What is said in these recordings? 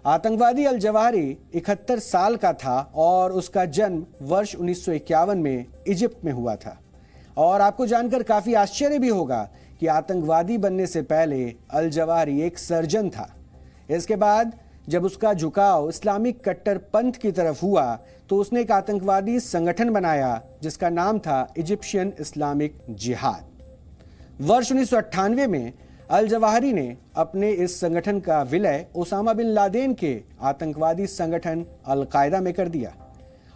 आतंकवादी al Zawahiri 71 साल का था और उसका जन्म वर्ष 1951 में इजिप्ट में हुआ था। और आपको जानकर काफी आश्चर्य भी होगा कि आतंकवादी बनने से पहले अल जवाहिरी एक सर्जन था। इसके बाद जब उसका झुकाव इस्लामिक कट्टरपंथ की तरफ हुआ तो उसने एक आतंकवादी संगठन बनाया जिसका नाम था इजिप्शियन इस्लामिक जिहाद। वर्ष 1998 में अल जवाहिरी ने अपने इस संगठन का विलय ओसामा बिन लादेन के आतंकवादी संगठन अल कायदा में कर दिया।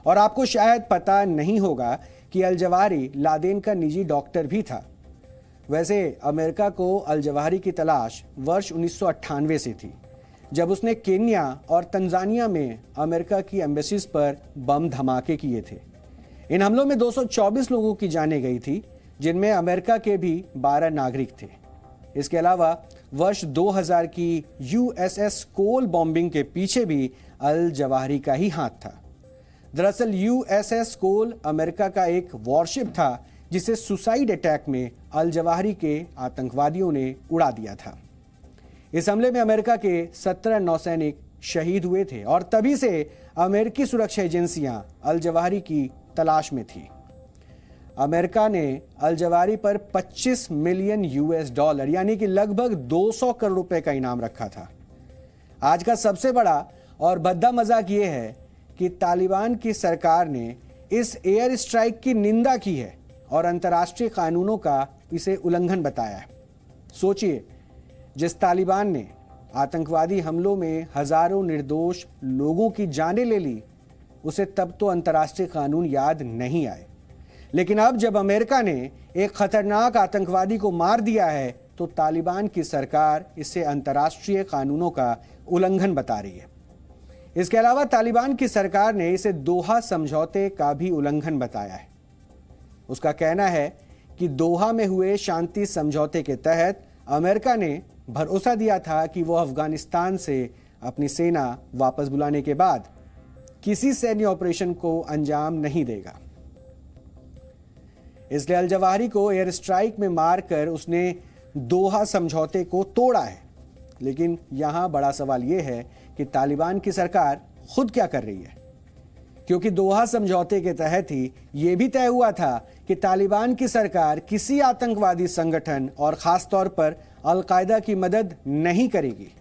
और आपको शायद पता नहीं होगा कि अल जवाहिरी लादेन का निजी डॉक्टर भी था। वैसे अमेरिका को अल जवाहिरी की तलाश वर्ष 1998 से थी, जब उसने केन्या और तंजानिया में अमेरिका की एम्बेसीज पर बम धमाके किए थे। इन हमलों में 224 लोगों की जानें गई थी, जिनमें अमेरिका के भी 12 नागरिक थे। इसके अलावा वर्ष 2000 की यूएसएस कोल बॉम्बिंग के पीछे भी अल जवाहिरी का ही हाथ था। दरअसल यूएसएस कोल अमेरिका का एक वॉरशिप था जिसे सुसाइड अटैक में अल जवाहिरी के आतंकवादियों ने उड़ा दिया था। इस हमले में अमेरिका के 17 नौसैनिक शहीद हुए थे और तभी से अमेरिकी सुरक्षा एजेंसियां अल जवाहिरी की तलाश में थी। अमेरिका ने अल जवाहिरी पर 25 मिलियन यूएस डॉलर यानी कि लगभग 200 करोड़ रुपए का इनाम रखा था। आज का सबसे बड़ा और भद्दा मजाक यह है कि तालिबान की सरकार ने इस एयर स्ट्राइक की निंदा की है और अंतर्राष्ट्रीय कानूनों का इसे उल्लंघन बताया है। सोचिए, जिस तालिबान ने आतंकवादी हमलों में हजारों निर्दोष लोगों की जानें ले ली, उसे तब तो अंतर्राष्ट्रीय कानून याद नहीं आए। लेकिन अब जब अमेरिका ने एक खतरनाक आतंकवादी को मार दिया है तो तालिबान की सरकार इसे अंतर्राष्ट्रीय कानूनों का उल्लंघन बता रही है। इसके अलावा तालिबान की सरकार ने इसे दोहा समझौते का भी उल्लंघन बताया है। उसका कहना है कि दोहा में हुए शांति समझौते के तहत अमेरिका ने भरोसा दिया था कि वो अफगानिस्तान से अपनी सेना वापस बुलाने के बाद किसी सैन्य ऑपरेशन को अंजाम नहीं देगा। इसलिए अल जवाहिरी को एयर स्ट्राइक में मारकर उसने दोहा समझौते को तोड़ा है। लेकिन यहां बड़ा सवाल यह है कि तालिबान की सरकार खुद क्या कर रही है, क्योंकि दोहा समझौते के तहत ही यह भी तय हुआ था कि तालिबान की सरकार किसी आतंकवादी संगठन और खासतौर पर अल कायदा की मदद नहीं करेगी।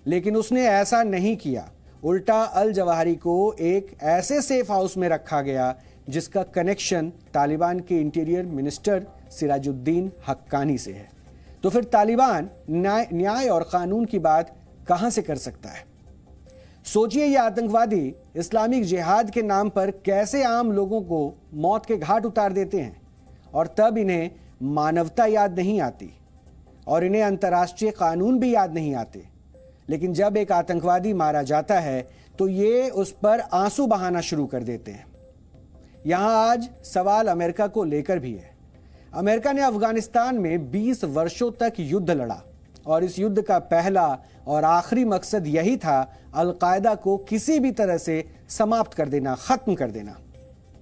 लेकिन उसने ऐसा नहीं किया। उल्टा अल जवाहिरी को एक ऐसे सेफ हाउस में रखा गया जिसका कनेक्शन तालिबान के इंटीरियर मिनिस्टर सिराजुद्दीन हक्कानी से है। तो फिर तालिबान न्याय और कानून की बात कहां से कर सकता है? सोचिए, ये आतंकवादी इस्लामिक जिहाद के नाम पर कैसे आम लोगों को मौत के घाट उतार देते हैं और तब इन्हें मानवता याद नहीं आती और इन्हें अंतर्राष्ट्रीय कानून भी याद नहीं आते। लेकिन जब एक आतंकवादी मारा जाता है तो ये उस पर आंसू बहाना शुरू कर देते हैं। यहां आज सवाल अमेरिका को लेकर भी है। अमेरिका ने अफगानिस्तान में 20 वर्षों तक युद्ध लड़ा और इस युद्ध का पहला और आखिरी मकसद यही था अल कायदा को किसी भी तरह से समाप्त कर देना, खत्म कर देना।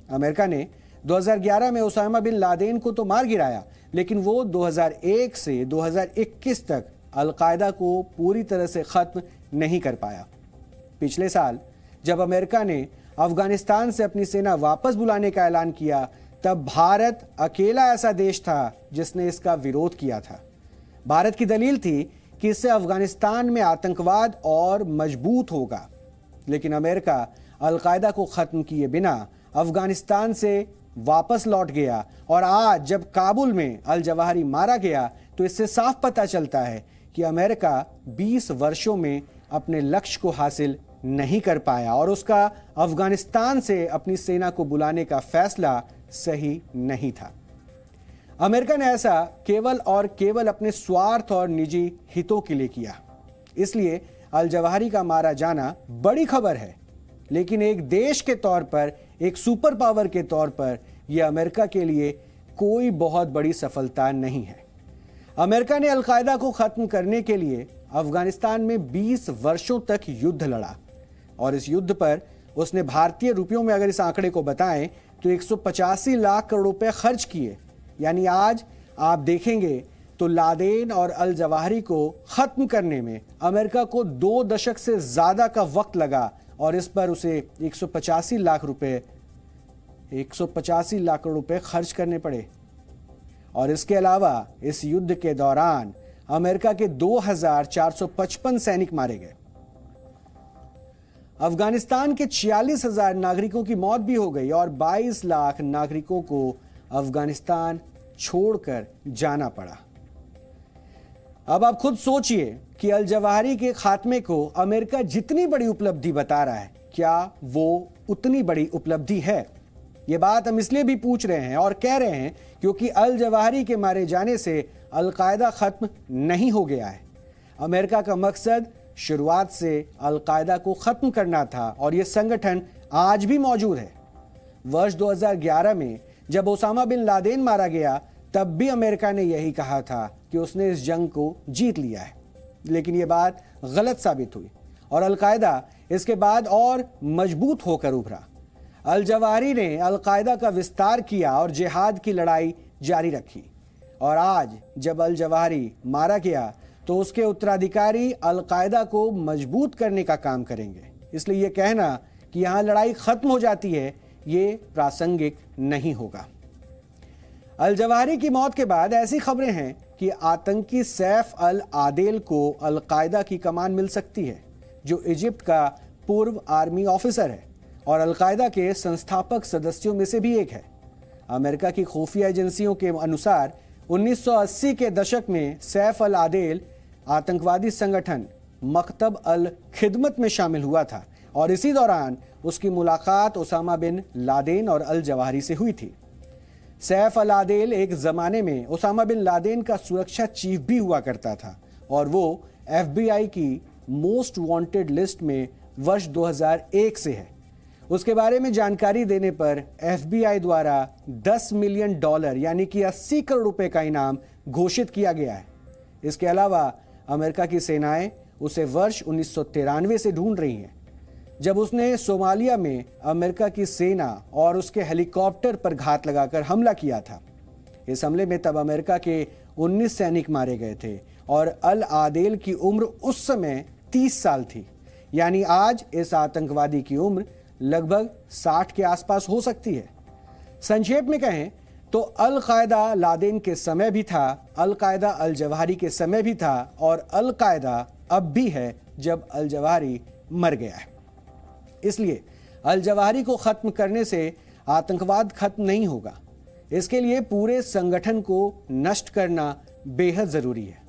अमेरिका ने 2011 में ओसामा बिन लादेन को तो मार गिराया, लेकिन वो 2001 से 2021 तक अल कायदा को पूरी तरह से खत्म नहीं कर पाया। पिछले साल जब अमेरिका ने अफगानिस्तान से अपनी सेना वापस बुलाने का ऐलान किया, तब भारत अकेला ऐसा देश था जिसने इसका विरोध किया था। भारत की दलील थी कि इससे अफगानिस्तान में आतंकवाद और मजबूत होगा। लेकिन अमेरिका अल कायदा को खत्म किए बिना अफगानिस्तान से वापस लौट गया और आज जब काबुल में अल जवाहिरी मारा गया तो इससे साफ पता चलता है कि अमेरिका 20 वर्षों में अपने लक्ष्य को हासिल नहीं कर पाया और उसका अफगानिस्तान से अपनी सेना को बुलाने का फैसला सही नहीं था। अमेरिका ने ऐसा केवल और केवल अपने स्वार्थ और निजी हितों के लिए किया। इसलिए अल जवाहिरी का मारा जाना बड़ी खबर है, लेकिन एक देश के तौर पर, एक सुपर पावर के तौर पर यह अमेरिका के लिए कोई बहुत बड़ी सफलता नहीं है। अमेरिका ने अल कायदा को खत्म करने के लिए अफगानिस्तान में 20 वर्षों तक युद्ध लड़ा और इस युद्ध पर उसने भारतीय रुपयों में अगर इस आंकड़े को बताएं तो 185 लाख करोड़ रुपए खर्च किए। यानी आज आप देखेंगे तो लादेन और अल जवाहिरी को खत्म करने में अमेरिका को 2 दशक से ज्यादा का वक्त लगा और इस पर उसे 185 लाख रुपए खर्च करने पड़े। और इसके अलावा इस युद्ध के दौरान अमेरिका के 2455 सैनिक मारे गए। अफगानिस्तान के 46,000 नागरिकों की मौत भी हो गई और 22 लाख नागरिकों को अफगानिस्तान छोड़कर जाना पड़ा। अब आप खुद सोचिए कि अल जवाहिरी के खात्मे को अमेरिका जितनी बड़ी उपलब्धि बता रहा है, क्या वो उतनी बड़ी उपलब्धि है? ये बात हम इसलिए भी पूछ रहे हैं और कह रहे हैं क्योंकि अल जवाहिरी के मारे जाने से अल-कायदा खत्म नहीं हो गया है। अमेरिका का मकसद शुरुआत से अल-कायदा को खत्म करना था और यह संगठन आज भी मौजूद है। वर्ष 2011 में जब ओसामा बिन लादेन मारा गया तब भी अमेरिका ने यही कहा था कि उसने इस जंग को जीत लिया है, लेकिन यह बात गलत साबित हुई और अल-कायदा इसके बाद और मजबूत होकर उभरा। अल जवाहिरी ने अल-कायदा का विस्तार किया और जिहाद की लड़ाई जारी रखी और आज जब अल जवाहिरी मारा गया तो उसके उत्तराधिकारी अल-कायदा को मजबूत करने का काम करेंगे। इसलिए यह कहना कि यहां लड़ाई खत्म हो जाती है, ये प्रासंगिक नहीं होगा। अल जवाहिरी की मौत के बाद ऐसी खबरें हैं कि आतंकी सैफ अल आदेल को अल-कायदा की कमान मिल सकती है, जो इजिप्ट का पूर्व आर्मी ऑफिसर है और अल-कायदा के संस्थापक सदस्यों में से भी एक है। अमेरिका की खुफिया एजेंसियों के अनुसार 1980 के दशक में सैफ अल आदेल आतंकवादी संगठन मकतब अल खिदमत में शामिल हुआ था और इसी दौरान उसकी मुलाकात ओसामा बिन लादेन और अल जवाहिरी से हुई थी। सैफ अल आदेल एक जमाने में ओसामा बिन लादेन का सुरक्षा चीफ भी हुआ करता था और वो FBI की मोस्ट वांटेड लिस्ट में वर्ष 2001 से है। उसके बारे में जानकारी देने पर FBI द्वारा $10 मिलियन यानी कि 80 करोड़ रुपए का इनाम घोषित किया गया है। इसके अलावा अमेरिका की सेनाएं उसे वर्ष 1993 से ढूंढ रही हैं, जब उसने सोमालिया में अमेरिका की सेना और उसके हेलीकॉप्टर पर घात लगाकर हमला किया था। इस हमले में तब अमेरिका के 19 सैनिक मारे गए थे और अल आदेल की उम्र उस समय 30 साल थी, यानी आज इस आतंकवादी की उम्र लगभग 60 के आसपास हो सकती है। संक्षेप में कहें तो अल-कायदा लादेन के समय भी था, अल-कायदा अल जवाहिरी के समय भी था और अल-कायदा अब भी है जब अल जवाहिरी मर गया है। इसलिए अल जवाहिरी को खत्म करने से आतंकवाद खत्म नहीं होगा। इसके लिए पूरे संगठन को नष्ट करना बेहद जरूरी है।